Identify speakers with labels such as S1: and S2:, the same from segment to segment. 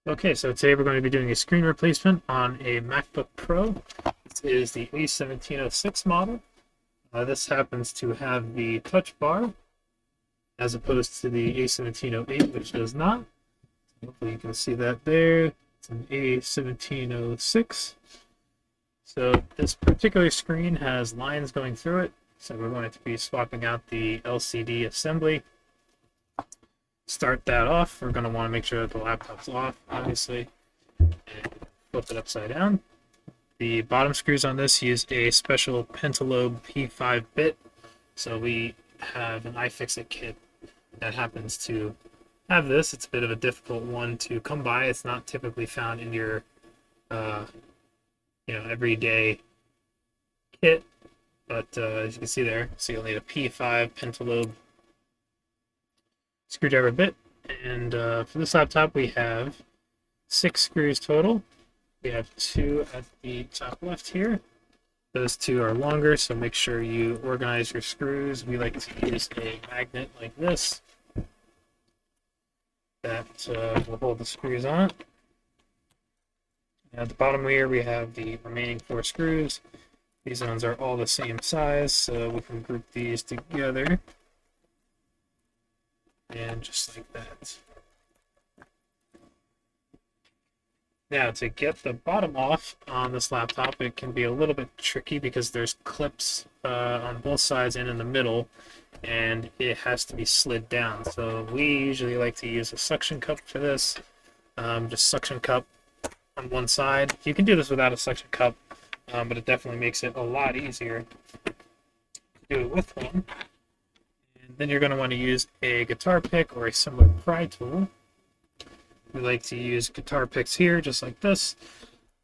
S1: Okay, so today we're going to be doing a screen replacement on a MacBook Pro. This is the A1706 model. This happens to have the touch bar as opposed to the A1708, which does not. Hopefully you can see that there. It's an A1706. So this particular screen has lines going through it, so we're going to be swapping out the LCD assembly. Start that off. We're going to want to make sure that the laptop's off, obviously, and flip it upside down. The bottom screws on this use a special Pentalobe P5 bit, so we have an iFixit kit that happens to have this. It's a bit of a difficult one to come by. It's not typically found in your everyday kit, but as you can see there, so you'll need a P5 Pentalobe screwdriver bit, and for this laptop we have 6 screws total. We have 2 at the top left here. Those 2 are longer, so make sure you organize your screws. We like to use a magnet like this that will hold the screws on. And at the bottom here we have the remaining 4 screws. These ones are all the same size, so we can group these together. And just like that. Now, to get the bottom off on this laptop, it can be a little bit tricky because there's clips on both sides and in the middle, and it has to be slid down. So we usually like to use a suction cup for this. Just suction cup on one side. You can do this without a suction cup, but it definitely makes it a lot easier to do it with one. Then you're going to want to use a guitar pick or a similar pry tool. We like to use guitar picks here, just like this.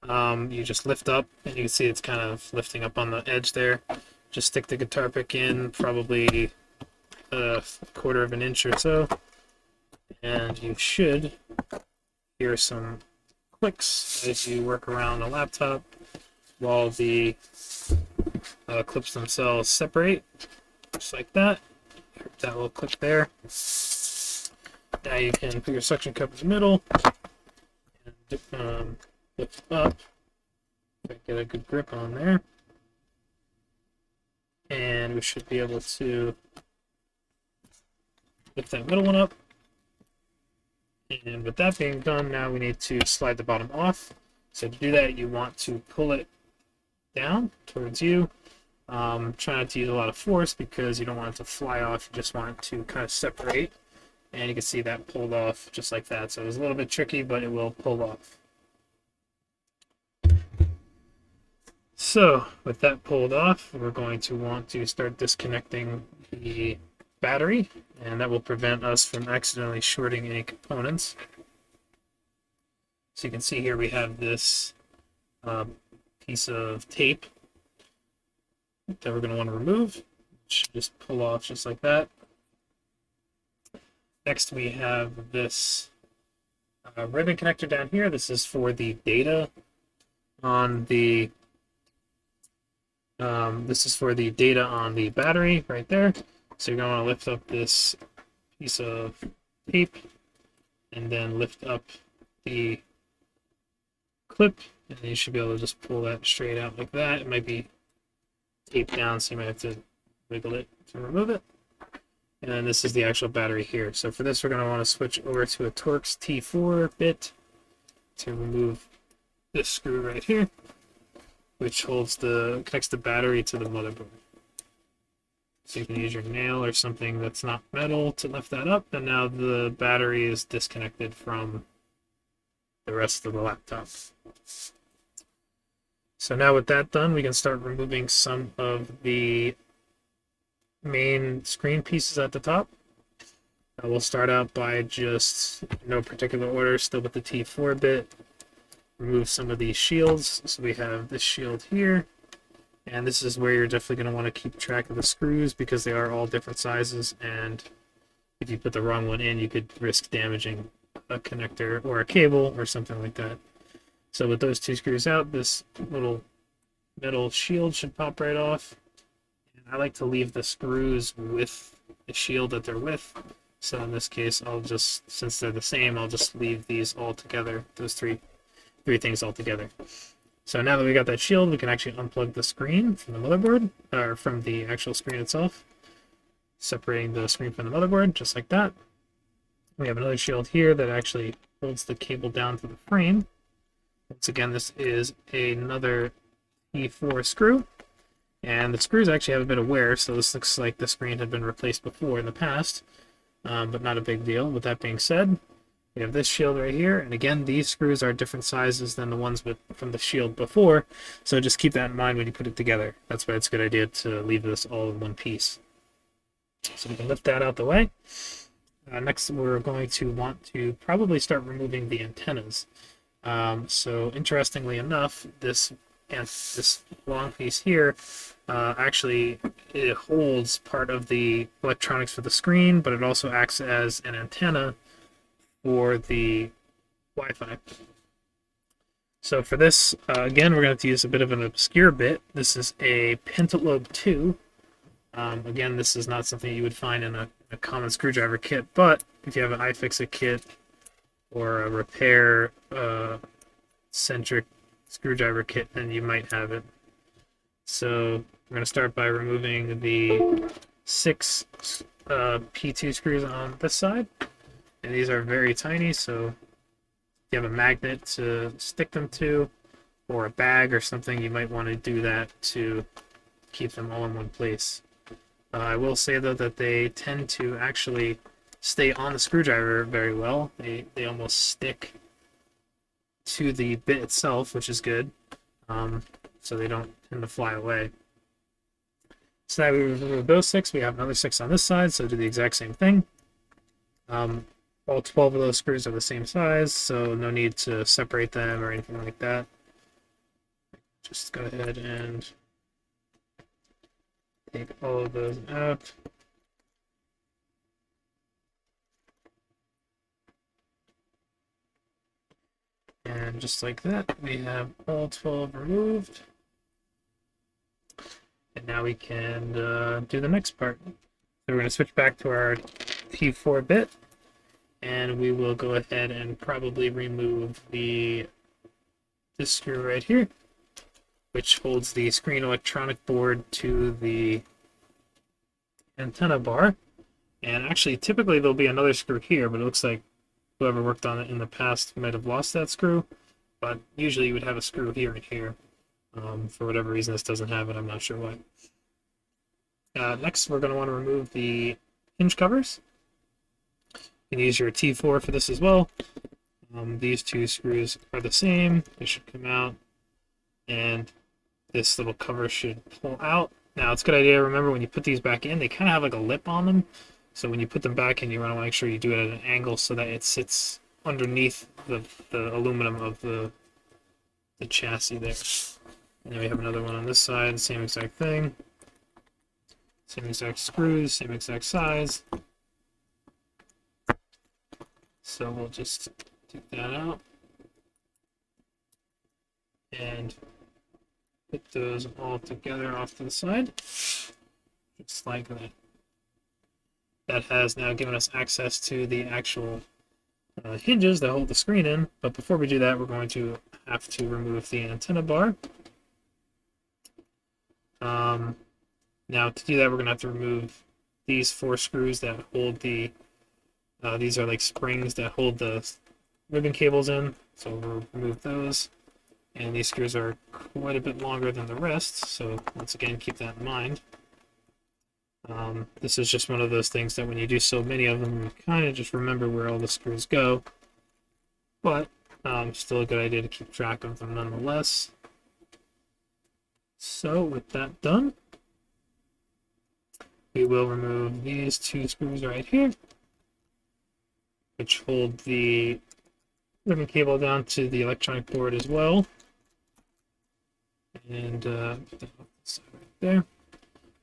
S1: You just lift up, and you can see it's kind of lifting up on the edge there. Just stick the guitar pick in, probably a quarter of an inch or so, and you should hear some clicks as you work around the laptop while the clips themselves separate, just like that. That little clip there. Now you can put your suction cup in the middle and lift up. Get a good grip on there. And we should be able to lift that middle one up. And with that being done, now we need to slide the bottom off. So to do that, you want to pull it down towards you. Try not to use a lot of force because you don't want it to fly off. You just want it to kind of separate. And you can see that pulled off just like that. So it was a little bit tricky, but it will pull off. So with that pulled off, we're going to want to start disconnecting the battery, and that will prevent us from accidentally shorting any components. So you can see here we have this piece of tape that we're going to want to remove. Should just pull off just like that. Next we have this ribbon connector down here. This is for the data on the battery right there. So you're going to want to lift up this piece of tape and then lift up the clip, and you should be able to just pull that straight out like that. It might be taped down, so you might have to wiggle it to remove it. And then this is the actual battery here. So for this, we're going to want to switch over to a Torx T4 bit to remove this screw right here, which connects the battery to the motherboard. So you can use your nail or something that's not metal to lift that up, and now the battery is disconnected from the rest of the laptop. So now with that done, we can start removing some of the main screen pieces at the top. We'll start out by just, no particular order, still with the T4 bit. Remove some of these shields. So we have this shield here, and this is where you're definitely going to want to keep track of the screws because they are all different sizes, and if you put the wrong one in, you could risk damaging a connector or a cable or something like that. So with those 2 screws out, this little metal shield should pop right off. And I like to leave the screws with the shield that they're with, So in this case, I'll just, since they're the same, I'll just leave these all together, those three things all together. So now that we got that shield, we can actually unplug the screen from the motherboard, or from the actual screen itself, separating the screen from the motherboard, just like that. We have another shield here that actually holds the cable down to the frame. Once again, this is another E4 screw, and the screws actually have a bit of wear, so this looks like the screen had been replaced before in the past, but not a big deal. With that being said, we have this shield right here, and again, these screws are different sizes than the ones from the shield before, so just keep that in mind when you put it together. That's why it's a good idea to leave this all in one piece. So we can lift that out the way. Next, we're going to want to probably start removing the antennas. So interestingly enough, this long piece here actually it holds part of the electronics for the screen, but it also acts as an antenna for the Wi-Fi. So for this, again, we're going to have to use a bit of an obscure bit. This is a Pentalobe 2. Again, this is not something you would find in a common screwdriver kit, but if you have an iFixit kit or a repair centric screwdriver kit, then you might have it. So we're going to start by removing the 6 P2 screws on this side, and these are very tiny, so if you have a magnet to stick them to or a bag or something, you might want to do that to keep them all in one place. I will say though that they tend to actually stay on the screwdriver very well. They almost stick to the bit itself, which is good, so they don't tend to fly away. So now we remove those 6. We have another 6 on this side, so do the exact same thing. All 12 of those screws are the same size, so no need to separate them or anything like that. Just go ahead and take all of those out. And just like that, we have all 12 removed. And now we can do the next part. So we're going to switch back to our T4 bit, and we will go ahead and probably remove this screw right here, which holds the screen electronic board to the antenna bar. And actually, typically there'll be another screw here, but it looks like whoever worked on it in the past might have lost that screw. But usually you would have a screw here and here. For whatever reason, this doesn't have it. I'm not sure why. Next, we're going to want to remove the hinge covers. You can use your T4 for this as well. These 2 screws are the same. They should come out, and this little cover should pull out. Now, it's a good idea to remember when you put these back in, they kind of have like a lip on them. So when you put them back in, you want to make sure you do it at an angle so that it sits underneath the aluminum of the chassis there. And then we have another one on this side, same exact thing. Same exact screws, same exact size. So we'll just take that out and put those all together off to the side, just like that. That has now given us access to the actual hinges that hold the screen in, but before we do that, we're going to have to remove the antenna bar. Now to do that, we're going to have to remove these 4 screws that hold the, these are like springs that hold the ribbon cables in, so we'll remove those. And these screws are quite a bit longer than the rest, so once again, keep that in mind. This is just one of those things that when you do so many of them, you kind of just remember where all the screws go. But still a good idea to keep track of them nonetheless. So with that done, we will remove these 2 screws right here, which hold the ribbon cable down to the electronic board as well. And put that off the side right there.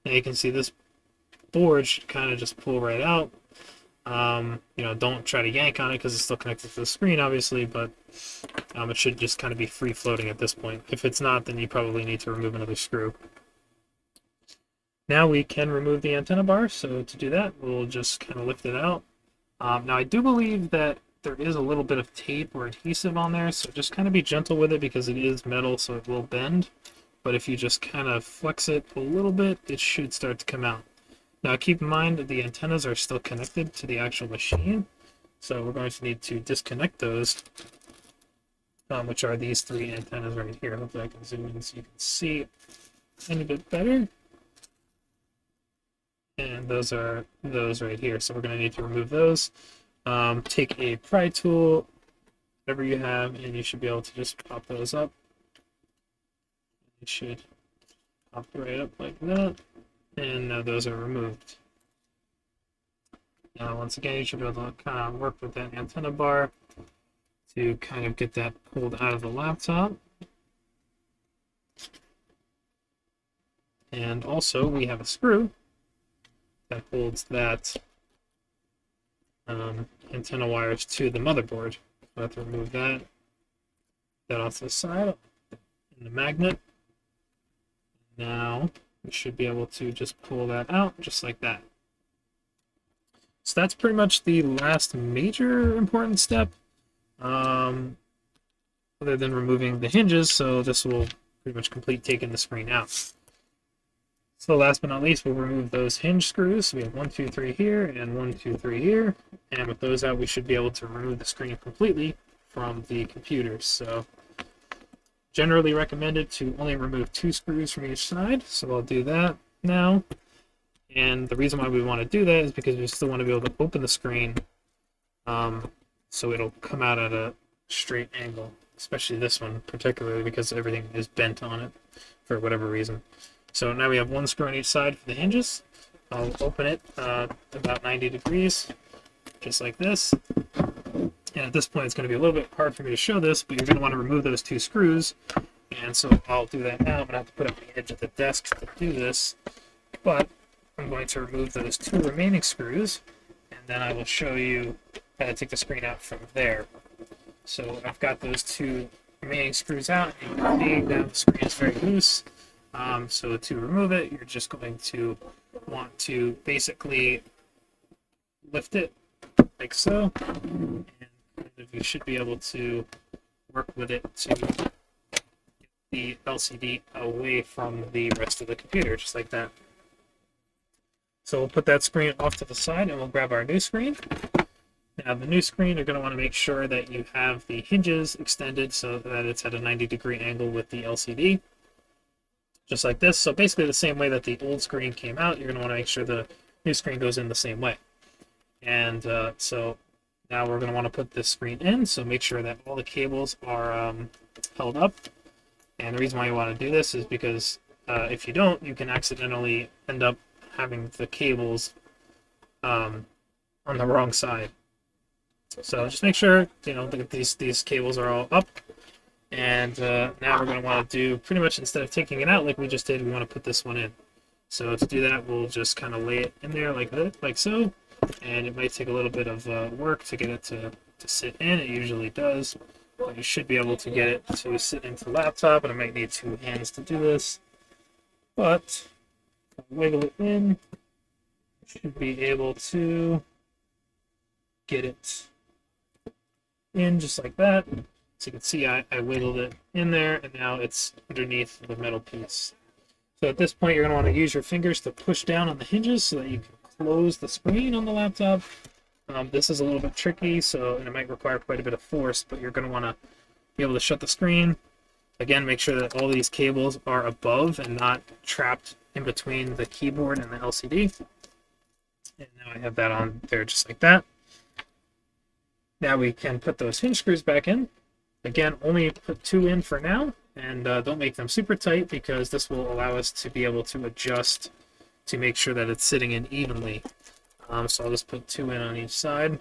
S1: Now you can see this board should kind of just pull right out. You know, don't try to yank on it because it's still connected to the screen, obviously, but it should just kind of be free floating at this point. If it's not, then you probably need to remove another screw. Now we can remove the antenna bar, so to do that, we'll just kind of lift it out Now, I do believe that there is a little bit of tape or adhesive on there, so just kind of be gentle with it because it is metal, so it will bend. But if you just kind of flex it a little bit, it should start to come out. Now, keep in mind that the antennas are still connected to the actual machine, so we're going to need to disconnect those, which are these three antennas right here. Hopefully I can zoom in so you can see a tiny bit better. And those are those right here. So we're going to need to remove those. Take a pry tool, whatever you have, and you should be able to just pop those up. It should pop right up like that. And now those are removed. Now, once again, you should be able to kind of work with that antenna bar to kind of get that pulled out of the laptop. And also, we have a screw that holds that antenna wires to the motherboard. We'll have to remove that off to the side, and the magnet. Now we should be able to just pull that out just like that. So that's pretty much the last major important step, other than removing the hinges. So this will pretty much complete taking the screen out. So last but not least, we'll remove those hinge screws. So we have 1, 2, 3 here and 1, 2, 3 here. And with those out, we should be able to remove the screen completely from the computer. So generally recommended to only remove 2 screws from each side. So I'll do that now. And the reason why we want to do that is because we still want to be able to open the screen so it'll come out at a straight angle, especially this one particularly because everything is bent on it for whatever reason. So now we have 1 screw on each side for the hinges. I'll open it about 90 degrees, just like this. And at this point, it's going to be a little bit hard for me to show this, but you're going to want to remove those 2 screws. And so I'll do that now. I'm going to have to put up the edge of the desk to do this. But I'm going to remove those 2 remaining screws, and then I will show you how to take the screen out from there. So I've got those 2 remaining screws out. You can see now the screen is very loose. So to remove it, you're just going to want to basically lift it like so, and you should be able to work with it to get the LCD away from the rest of the computer, just like that. So we'll put that screen off to the side and we'll grab our new screen. Now the new screen, you're going to want to make sure that you have the hinges extended so that it's at a 90-degree angle with the LCD. Just like this. So basically the same way that the old screen came out, you're going to want to make sure the new screen goes in the same way. And so now we're going to want to put this screen in, so make sure that all the cables are held up. And the reason why you want to do this is because if you don't, you can accidentally end up having the cables on the wrong side. So just make sure, you know, that these cables are all up. And now we're going to want to do, pretty much instead of taking it out like we just did, we want to put this one in. So to do that, we'll just kind of lay it in there like that, like so. And it might take a little bit of work to get it to sit in. It usually does. But you should be able to get it to sit into the laptop, and I might need 2 hands to do this. But wiggle it in, should be able to get it in just like that. So you can see I wiggled it in there, and now it's underneath the metal piece. So at this point, you're going to want to use your fingers to push down on the hinges so that you can close the screen on the laptop. This is a little bit tricky, and it might require quite a bit of force, but you're going to want to be able to shut the screen. Again, make sure that all these cables are above and not trapped in between the keyboard and the LCD. And now I have that on there just like that. Now we can put those hinge screws back in. Again, only put 2 in for now, and don't make them super tight because this will allow us to be able to adjust to make sure that it's sitting in evenly. So I'll just put 2 in on each side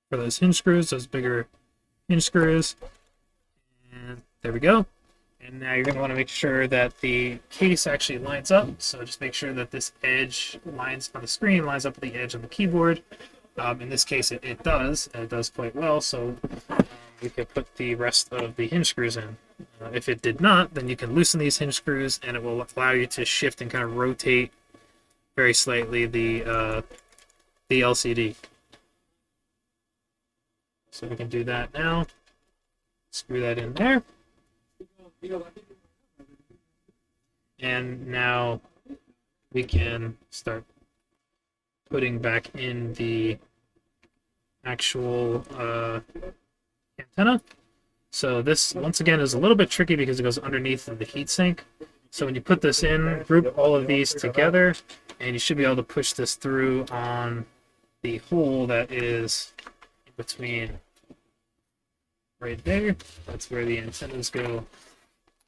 S1: for those hinge screws, those bigger hinge screws. And there we go. And now you're going to want to make sure that the case actually lines up. So just make sure that this edge lines on the screen lines up with the edge on the keyboard. In this case, it does, and it does quite well. So we could put the rest of the hinge screws in. If it did not, then you can loosen these hinge screws, and it will allow you to shift and kind of rotate very slightly the the LCD. So we can do that now. Screw that in there. And now we can start putting back in the actual antenna. So this, once again, is a little bit tricky because it goes underneath the heatsink. So when you put this in, group all of these together, and you should be able to push this through on the hole that is in between right there. That's where the antennas go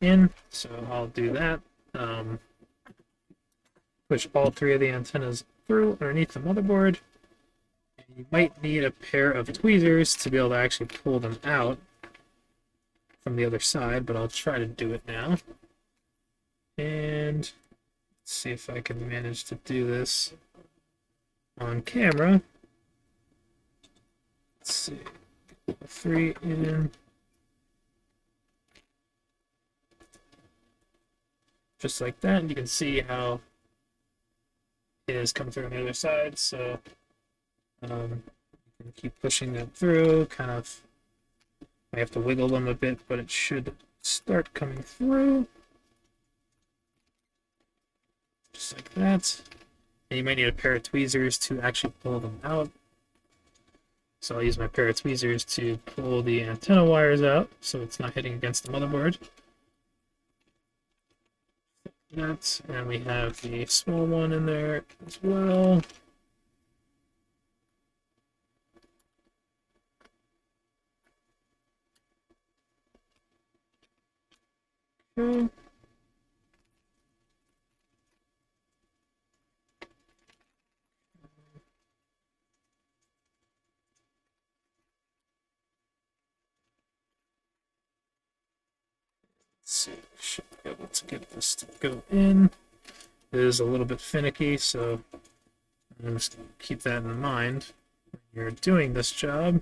S1: in. So I'll do that. Push all three of the antennas through underneath the motherboard. And you might need a pair of tweezers to be able to actually pull them out from the other side, but I'll try to do it now. And let's see if I can manage to do this on camera. Let's see. Get the 3 in. Just like that, and you can see how it is coming through on the other side. So you can keep pushing that through. Kind of, I have to wiggle them a bit, but it should start coming through. Just like that. And you might need a pair of tweezers to actually pull them out. So I'll use my pair of tweezers to pull the antenna wires out so it's not hitting against the motherboard. That, and we have the small one in there as well. Okay. Let's see, should be able to get this to go in. It is a little bit finicky, so I'm just going to keep that in mind when you're doing this job.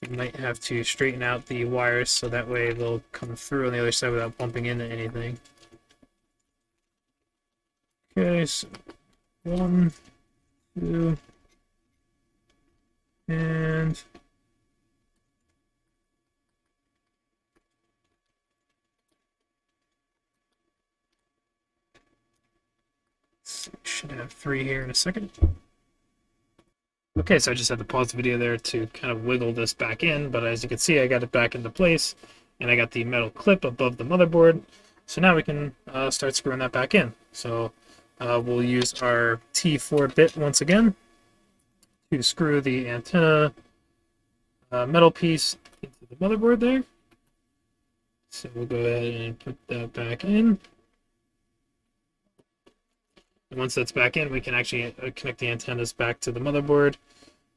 S1: You might have to straighten out the wires so that way they'll come through on the other side without bumping into anything. Okay, so 1, 2, and should have 3 here in a second. Okay, so I just had to pause the video there to kind of wiggle this back in, but as you can see, I got it back into place, and I got the metal clip above the motherboard. So now we can start screwing that back in. So we'll use our T4 bit once again to screw the antenna metal piece into the motherboard there. So we'll go ahead and put that back in. And once that's back in, we can actually connect the antennas back to the motherboard.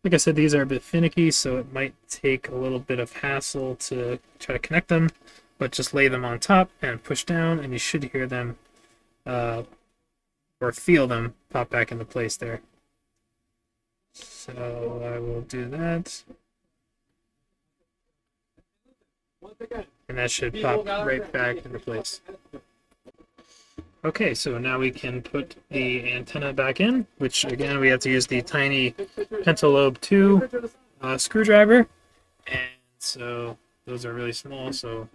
S1: Like I said, these are a bit finicky, so it might take a little bit of hassle to try to connect them, but just lay them on top and push down, and you should hear them or feel them pop back into place there. So I will do that. And that should pop right back into place. Okay, so now we can put the antenna back in, which again we have to use the tiny Pentalobe 2 screwdriver. And so those are really small, so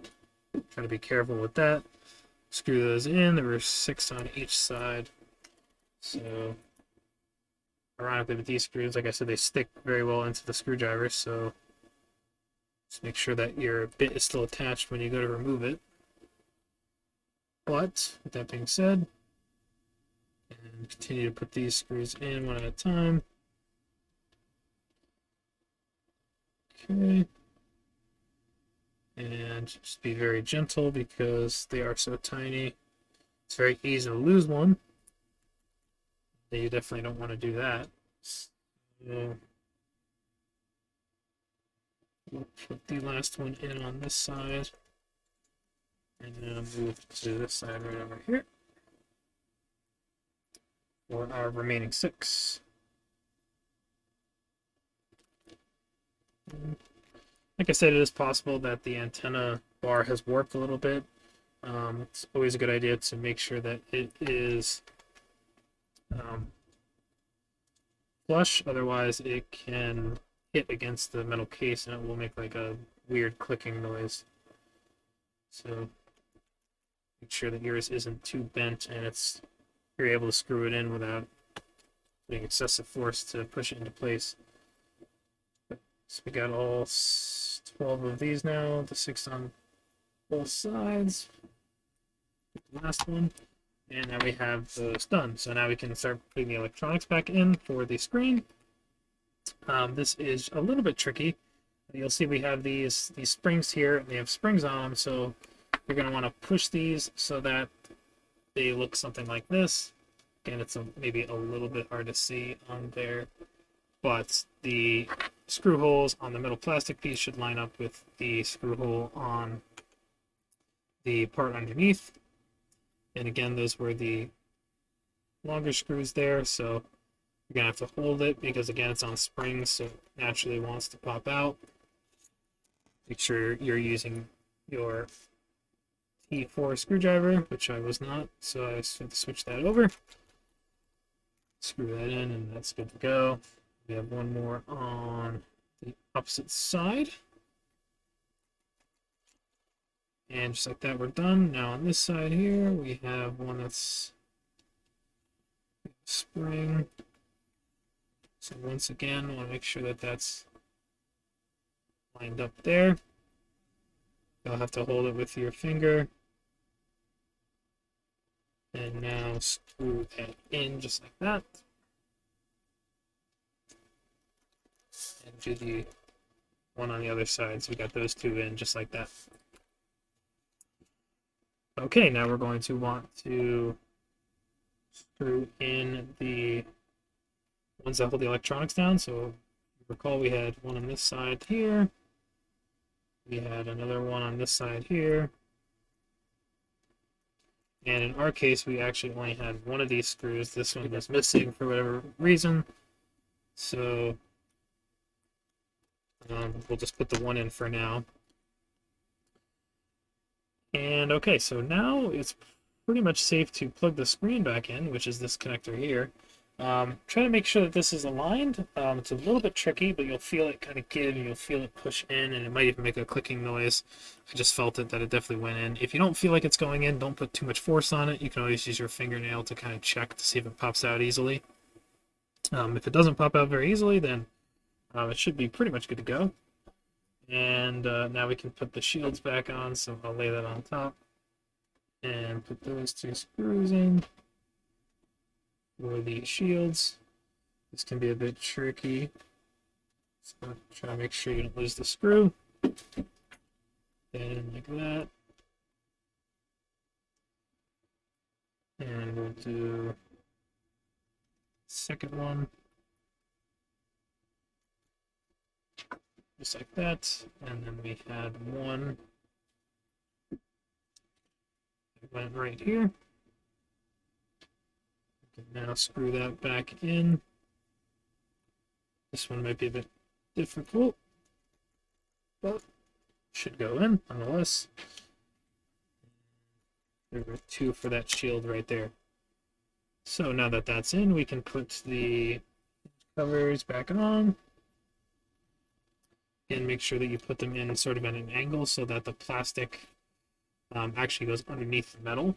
S1: try to be careful with that. Screw those in. There were 6 on each side. So ironically with these screws, like I said, they stick very well into the screwdriver, so just make sure that your bit is still attached when you go to remove it. But with that being said, and continue to put these screws in one at a time. Okay. And just be very gentle because they are so tiny. It's very easy to lose one. You definitely don't want to do that. So we'll put the last one in on this side. And now move to this side right over here for our remaining 6. Like I said, it is possible that the antenna bar has warped a little bit. It's always a good idea to make sure that it is flush, otherwise it can hit against the metal case and it will make like a weird clicking noise. So make sure that yours isn't too bent and you're able to screw it in without putting excessive force to push it into place. So we got all 12 of these now, the 6 on both sides. The last one. And now we have those done. So now we can start putting the electronics back in for the screen. This is a little bit tricky. You'll see we have these springs here, and they have springs on them, so you're going to want to push these so that they look something like this. Again, it's maybe a little bit hard to see on there, but the screw holes on the metal plastic piece should line up with the screw hole on the part underneath. And again, those were the longer screws there, so you're going to have to hold it because, again, it's on springs, so it naturally wants to pop out. Make sure you're using your T4 screwdriver, which I was not, so I just have to switch that over. Screw that in, and that's good to go. We have one more on the opposite side. And just like that, we're done. Now on this side here, we have one that's spring. So once again, I want to make sure that that's lined up there. You'll have to hold it with your finger. And now screw that in just like that. And do the one on the other side. So we got those two in just like that. Okay, now we're going to want to screw in the ones that hold the electronics down. So recall we had one on this side here. We had another one on this side here. And in our case, we actually only had one of these screws. This one was missing for whatever reason. So we'll just put the one in for now. And okay, so now it's pretty much safe to plug the screen back in, which is this connector here. Try to make sure that this is aligned. It's a little bit tricky, but you'll feel it kind of give, and you'll feel it push in, and it might even make a clicking noise. I just felt it that it definitely went in. If you don't feel like it's going in, don't put too much force on it. You can always use your fingernail to kind of check to see if it pops out easily. If it doesn't pop out very easily, then it should be pretty much good to go. And now we can put the shields back on, so I'll lay that on top. And put those two screws in for the shields. This can be a bit tricky, so try to make sure you don't lose the screw. And like that. And we'll do the second one. Just like that. And then we had one that went right here. We can now screw that back in. This one might be a bit difficult, but should go in nonetheless. There were two for that shield right there. So now that that's in, we can put the covers back on. And make sure that you put them in sort of at an angle so that the plastic actually goes underneath the metal.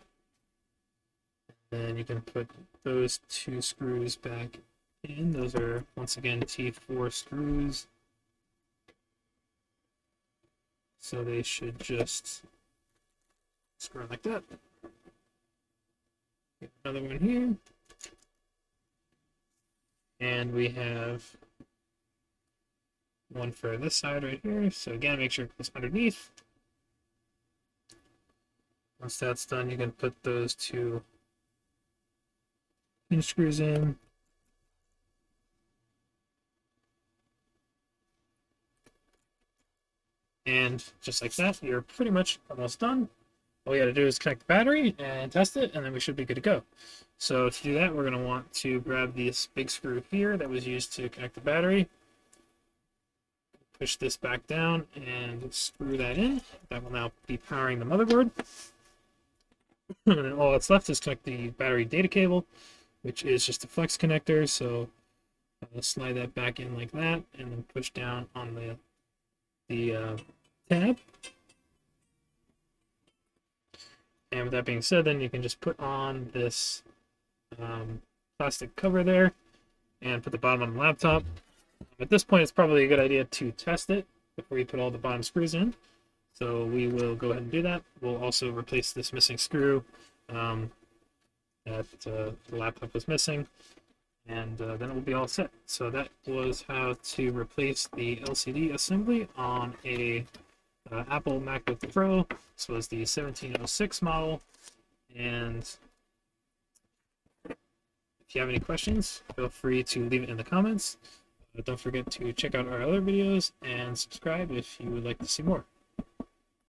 S1: Then you can put those two screws back in. Those are, once again, T4 screws. So they should just screw like that. Get another one here. And we have one for this side right here. So again, make sure it goes underneath. Once that's done, you can put those two hinge screws in. And just like that, you're pretty much almost done. All you got to do is connect the battery and test it, and then we should be good to go. So to do that, we're going to want to grab this big screw here that was used to connect the battery. Push this back down and screw that in. That will now be powering the motherboard. And then all that's left is connect the battery data cable, which is just a flex connector. So slide that back in like that, and then push down on the tab. And with that being said, then you can just put on this plastic cover there and put the bottom on the laptop. At this point, it's probably a good idea to test it before you put all the bottom screws in. So we will go ahead and do that. We'll also replace this missing screw that the laptop was missing, and then it will be all set. So that was how to replace the LCD assembly on a Apple MacBook Pro. This was the 1706 model, and if you have any questions, feel free to leave it in the comments. Don't forget to check out our other videos and subscribe if you would like to see more.